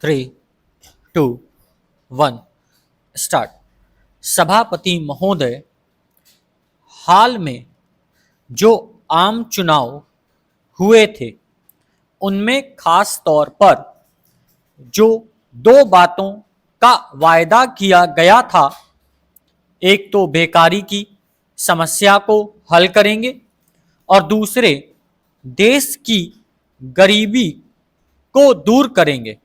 3, 2, 1 start. सभापति महोदय, हाल में जो आम चुनाव हुए थे उनमें खास तौर पर जो दो बातों का वायदा किया गया था, एक तो बेकारी की समस्या को हल करेंगे और दूसरे देश की गरीबी को दूर करेंगे।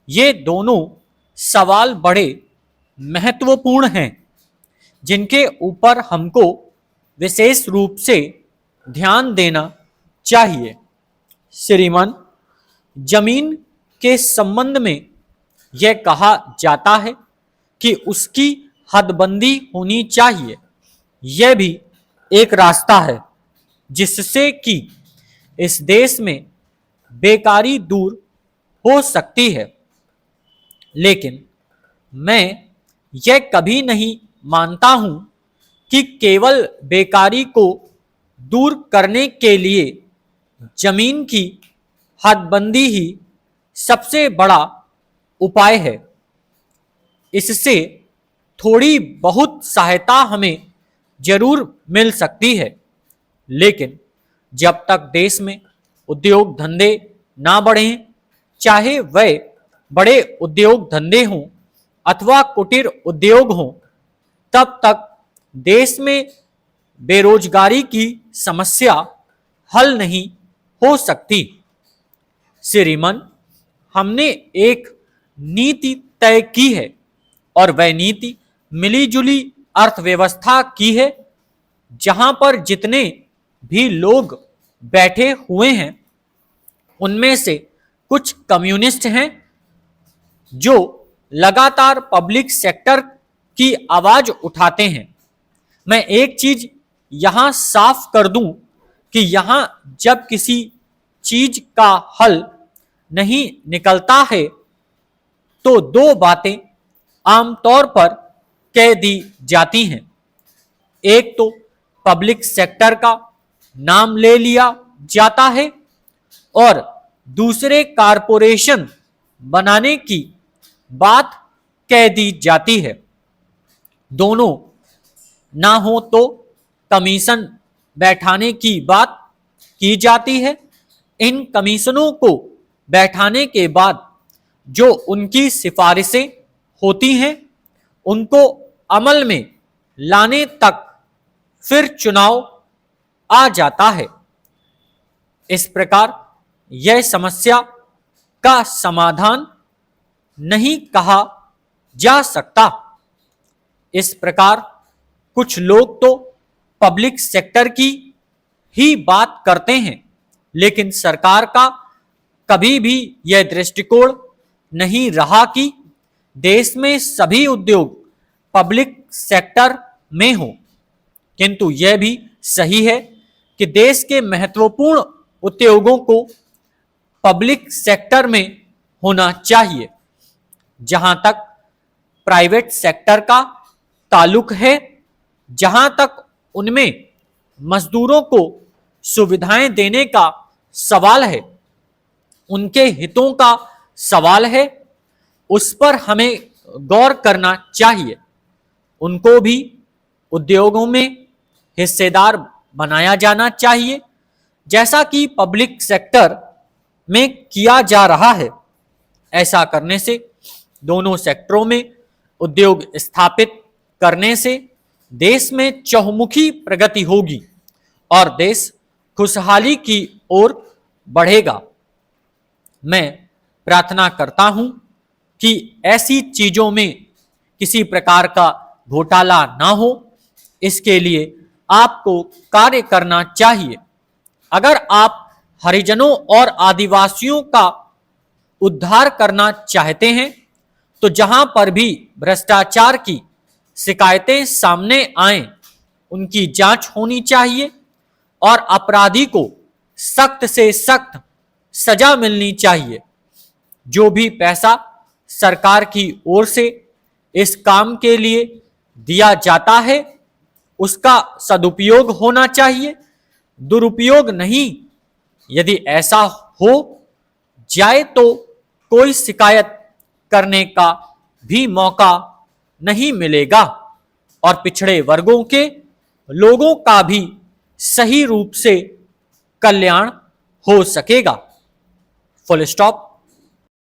ये दोनों सवाल बड़े महत्वपूर्ण हैं जिनके ऊपर हमको विशेष रूप से ध्यान देना चाहिए। श्रीमान, जमीन के संबंध में यह कहा जाता है कि उसकी हदबंदी होनी चाहिए। यह भी एक रास्ता है जिससे कि इस देश में बेकारी दूर हो सकती है, लेकिन मैं यह कभी नहीं मानता हूं कि केवल बेकारी को दूर करने के लिए जमीन की हदबंदी ही सबसे बड़ा उपाय है। इससे थोड़ी बहुत सहायता हमें जरूर मिल सकती है, लेकिन जब तक देश में उद्योग धंधे ना बढ़ें, चाहे वह बड़े उद्योग धंधे हों अथवा कुटीर उद्योग हों, तब तक देश में बेरोजगारी की समस्या हल नहीं हो सकती। श्रीमान, हमने एक नीति तय की है और वह नीति मिलीजुली अर्थव्यवस्था की है, जहां पर जितने भी लोग बैठे हुए हैं उनमें से कुछ कम्युनिस्ट हैं जो लगातार पब्लिक सेक्टर की आवाज उठाते हैं। मैं एक चीज यहां साफ कर दूं कि यहां जब किसी चीज का हल नहीं निकलता है तो दो बातें आमतौर पर कह दी जाती हैं। एक तो पब्लिक सेक्टर का नाम ले लिया जाता है और दूसरे कारपोरेशन बनाने की बात कह दी जाती है। दोनों ना हो तो कमीशन बैठाने की बात की जाती है। इन कमीशनों को बैठाने के बाद जो उनकी सिफारिशें होती हैं उनको अमल में लाने तक फिर चुनाव आ जाता है। इस प्रकार यह समस्या का समाधान नहीं कहा जा सकता। इस प्रकार कुछ लोग तो पब्लिक सेक्टर की ही बात करते हैं, लेकिन सरकार का कभी भी यह दृष्टिकोण नहीं रहा कि देश में सभी उद्योग पब्लिक सेक्टर में हो। किंतु यह भी सही है कि देश के महत्वपूर्ण उद्योगों को पब्लिक सेक्टर में होना चाहिए। जहां तक प्राइवेट सेक्टर का ताल्लुक है, जहां तक उनमें मजदूरों को सुविधाएं देने का सवाल है, उनके हितों का सवाल है, उस पर हमें गौर करना चाहिए। उनको भी उद्योगों में हिस्सेदार बनाया जाना चाहिए, जैसा कि पब्लिक सेक्टर में किया जा रहा है। ऐसा करने से दोनों सेक्टरों में उद्योग स्थापित करने से देश में चहुमुखी प्रगति होगी और देश खुशहाली की ओर बढ़ेगा। मैं प्रार्थना करता हूं कि ऐसी चीजों में किसी प्रकार का घोटाला ना हो, इसके लिए आपको कार्य करना चाहिए। अगर आप हरिजनों और आदिवासियों का उद्धार करना चाहते हैं तो जहां पर भी भ्रष्टाचार की शिकायतें सामने आएं, उनकी जांच होनी चाहिए और अपराधी को सख्त से सख्त सजा मिलनी चाहिए। जो भी पैसा सरकार की ओर से इस काम के लिए दिया जाता है उसका सदुपयोग होना चाहिए, दुरुपयोग नहीं। यदि ऐसा हो जाए तो कोई शिकायत करने का भी मौका नहीं मिलेगा और पिछड़े वर्गों के लोगों का भी सही रूप से कल्याण हो सकेगा। Full stop.